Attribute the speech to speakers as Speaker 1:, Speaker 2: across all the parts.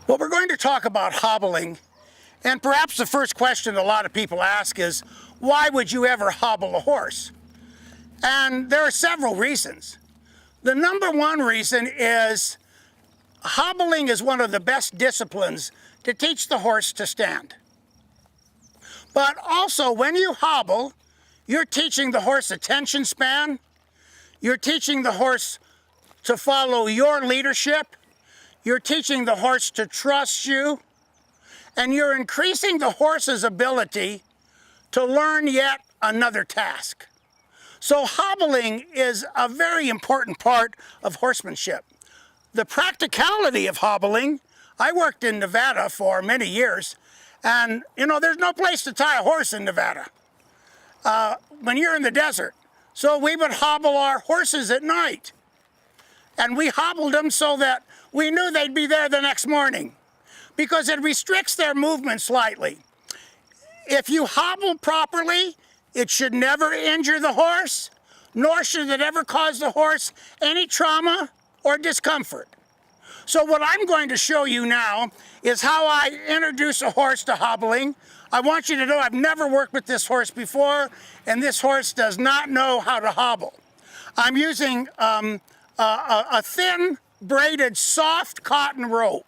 Speaker 1: Well, we're going to talk about hobbling, and perhaps the first question a lot of people ask is, why would you ever hobble a horse? And there are several reasons. The number one reason is hobbling is one of the best disciplines to teach the horse to stand. But also, when you hobble, you're teaching the horse attention span, you're teaching the horse to follow your leadership, you're teaching the horse to trust you, and you're increasing the horse's ability to learn yet another task. So hobbling is a very important part of horsemanship. The practicality of hobbling, I worked in Nevada for many years, and there's no place to tie a horse in Nevada when you're in the desert. So we would hobble our horses at night. And we hobbled them so that we knew they'd be there the next morning, because it restricts their movement slightly. If you hobble properly, it should never injure the horse, nor should it ever cause the horse any trauma or discomfort. So what I'm going to show you now is how I introduce a horse to hobbling. I want you to know I've never worked with this horse before, and this horse does not know how to hobble. I'm using a thin, braided, soft cotton rope.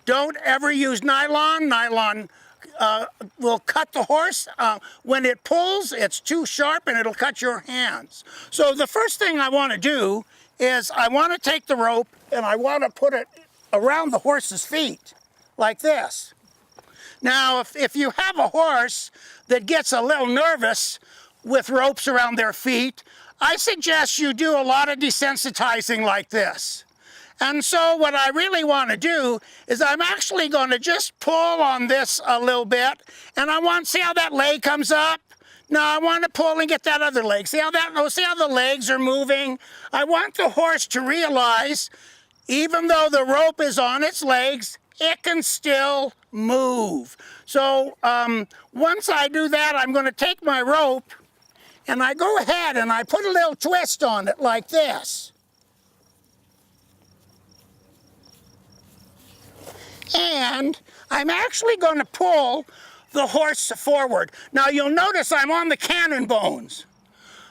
Speaker 1: Don't ever use nylon. Nylon will cut the horse. When it pulls, it's too sharp and it'll cut your hands. So the first thing I want to do is I want to take the rope and I want to put it around the horse's feet, like this. Now, if you have a horse that gets a little nervous with ropes around their feet, I suggest you do a lot of desensitizing like this. And so what I really want to do is I'm actually going to just pull on this a little bit, and I want to see how that leg comes up. Now I want to pull and get that other leg. See how the legs are moving? I want the horse to realize, even though the rope is on its legs, it can still move. So once I do that, I'm going to take my rope and I go ahead and I put a little twist on it like this. And I'm actually going to pull the horse forward. Now you'll notice I'm on the cannon bones.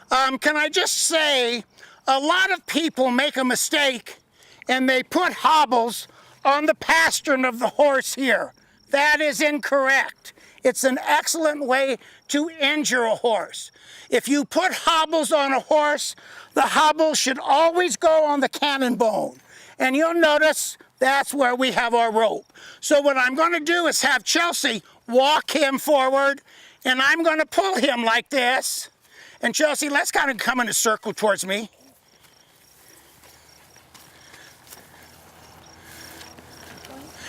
Speaker 1: Can I just say, a lot of people make a mistake and they put hobbles on the pastern of the horse here. That is incorrect. It's an excellent way to injure a horse. If you put hobbles on a horse, the hobble should always go on the cannon bone. And you'll notice that's where we have our rope. So what I'm going to do is have Chelsea walk him forward, and I'm going to pull him like this. And Chelsea, let's kind of come in a circle towards me.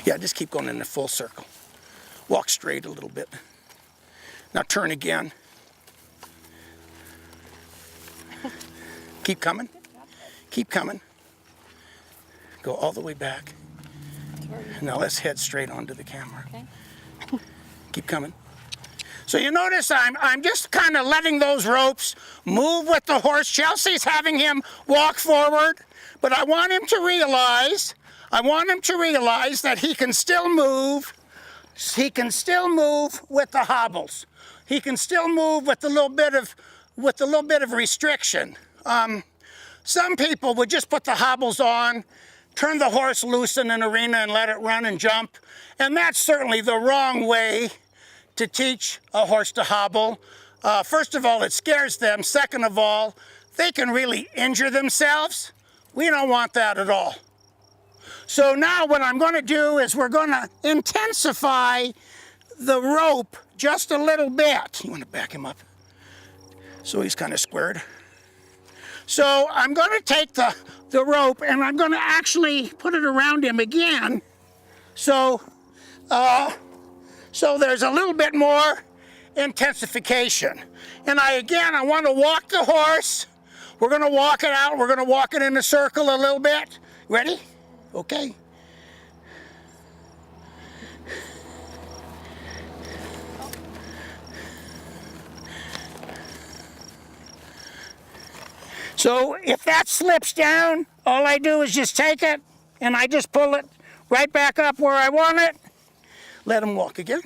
Speaker 1: Yeah, just keep going in a full circle. Walk straight a little bit. Now turn again. Keep coming. Keep coming. Go all the way back. Now let's head straight onto the camera. Okay. Keep coming. So you notice I'm just kind of letting those ropes move with the horse. Chelsea's having him walk forward, but I want him to realize that he can still move. He can still move with the hobbles. He can still move with a little bit of restriction. Some people would just put the hobbles on, turn the horse loose in an arena and let it run and jump. And that's certainly the wrong way to teach a horse to hobble. First of all, it scares them. Second of all, they can really injure themselves. We don't want that at all. So now what I'm going to do is we're going to intensify the rope just a little bit. You want to back him up so he's kind of squared. So I'm going to take the rope and I'm going to actually put it around him again. So there's a little bit more intensification. And I want to walk the horse. We're going to walk it out. We're going to walk it in a circle a little bit. Ready? Okay. So if that slips down, all I do is just take it and I just pull it right back up where I want it. Let him walk again.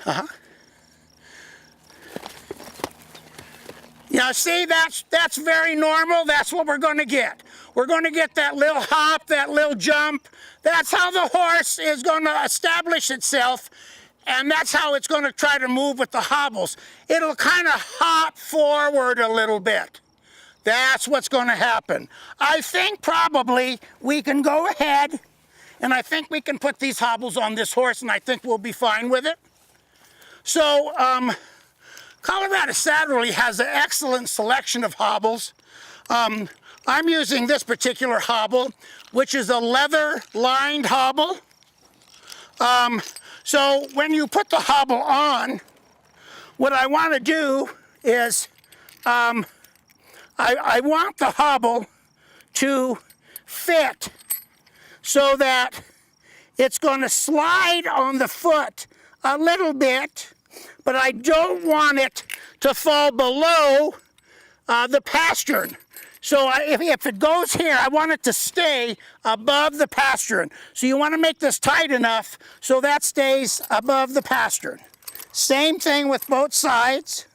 Speaker 1: Uh-huh. Now see, that's very normal. That's what we're going to get. We're going to get that little hop, that little jump. That's how the horse is going to establish itself, and that's how it's going to try to move with the hobbles. It'll kind of hop forward a little bit. That's what's going to happen. I think probably we can go ahead, and I think we can put these hobbles on this horse, and I think we'll be fine with it. So, Colorado Saddlery has an excellent selection of hobbles. I'm using this particular hobble, which is a leather-lined hobble. So when you put the hobble on, what I want to do is I want the hobble to fit so that it's going to slide on the foot a little bit, but I don't want it to fall below the pastern. So if it goes here, I want it to stay above the pastern. So you want to make this tight enough so that stays above the pastern. Same thing with both sides.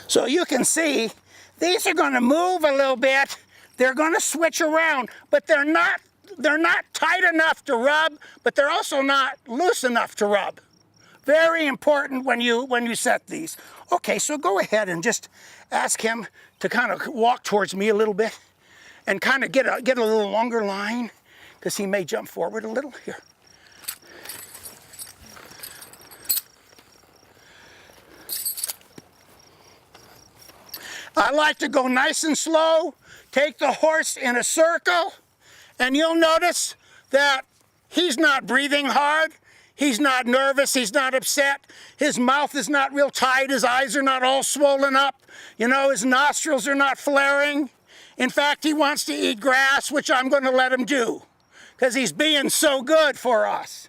Speaker 1: So you can see these are going to move a little bit. They're going to switch around, but they're not tight enough to rub, but they're also not loose enough to rub. Very important when you set these. Okay, so go ahead and just ask him to kind of walk towards me a little bit and kind of get a little longer line, because he may jump forward a little here. I like to go nice and slow, take the horse in a circle, and you'll notice that he's not breathing hard, he's not nervous, he's not upset, his mouth is not real tight, his eyes are not all swollen up, you know, his nostrils are not flaring. In fact, he wants to eat grass, which I'm going to let him do, because he's being so good for us.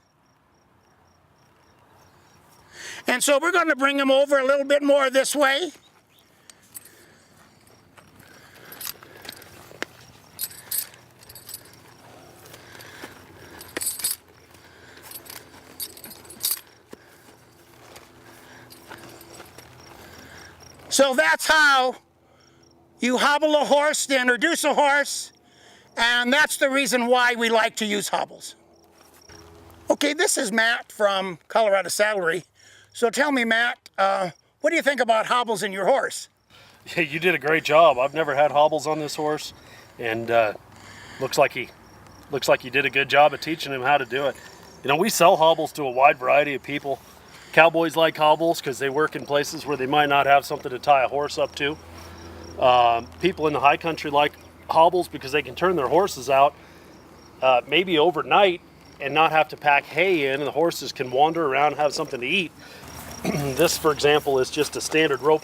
Speaker 1: And so we're going to bring him over a little bit more this way. So that's how you hobble a horse to introduce a horse, and that's the reason why we like to use hobbles. Okay, this is Matt from Colorado Saddlery. So tell me, Matt, what do you think about hobbles in your horse?
Speaker 2: Yeah, you did a great job. I've never had hobbles on this horse, and looks like you did a good job of teaching him how to do it. You know, we sell hobbles to a wide variety of people. Cowboys like hobbles because they work in places where they might not have something to tie a horse up to. People in the high country like hobbles because they can turn their horses out maybe overnight and not have to pack hay in, and the horses can wander around and have something to eat. This, for example, is just a standard rope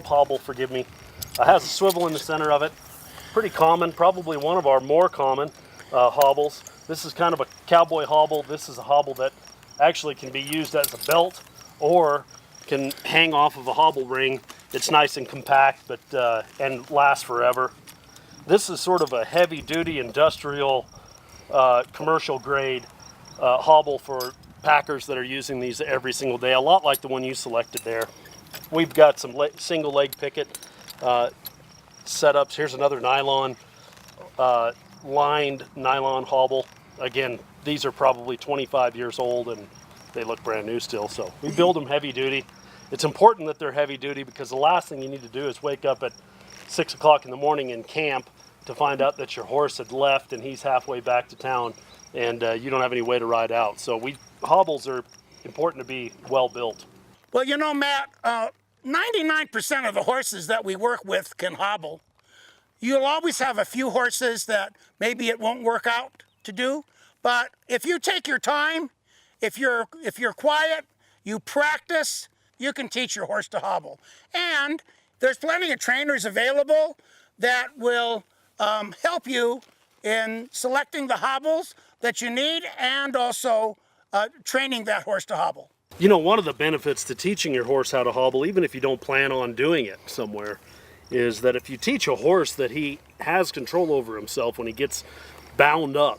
Speaker 2: hobble, forgive me. It has a swivel in the center of it. Pretty common, probably one of our more common hobbles. This is kind of a cowboy hobble. This is a hobble that actually can be used as a belt or can hang off of a hobble ring. It's nice and compact, but and lasts forever. This is sort of a heavy-duty industrial commercial grade hobble for packers that are using these every single day, a lot like the one you selected there. We've got some single leg picket setups. Here's another nylon lined nylon hobble. Again, these are probably 25 years old and they look brand new still, so we build them heavy duty. It's important that they're heavy duty because the last thing you need to do is wake up at 6 o'clock in the morning in camp to find out that your horse had left and he's halfway back to town and you don't have any way to ride out. So hobbles are important to be well built.
Speaker 1: Well, you know, Matt, 99% of the horses that we work with can hobble. You'll always have a few horses that maybe it won't work out to do, but if you take your time, if you're quiet, you practice, you can teach your horse to hobble. And there's plenty of trainers available that will help you in selecting the hobbles that you need and also training that horse to hobble.
Speaker 2: You know, one of the benefits to teaching your horse how to hobble, even if you don't plan on doing it somewhere, is that if you teach a horse that he has control over himself when he gets bound up,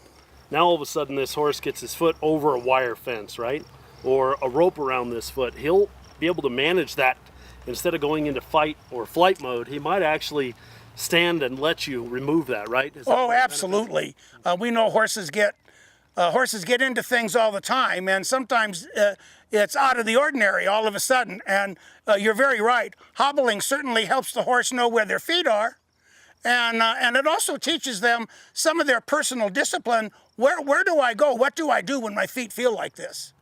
Speaker 2: now all of a sudden this horse gets his foot over a wire fence, right? Or a rope around this foot, he'll be able to manage that. Instead of going into fight or flight mode, he might actually stand and let you remove that, right?
Speaker 1: Oh, absolutely. We know horses get into things all the time, and sometimes it's out of the ordinary all of a sudden. And you're very right. Hobbling certainly helps the horse know where their feet are, and it also teaches them some of their personal discipline. Where do I go? What do I do when my feet feel like this?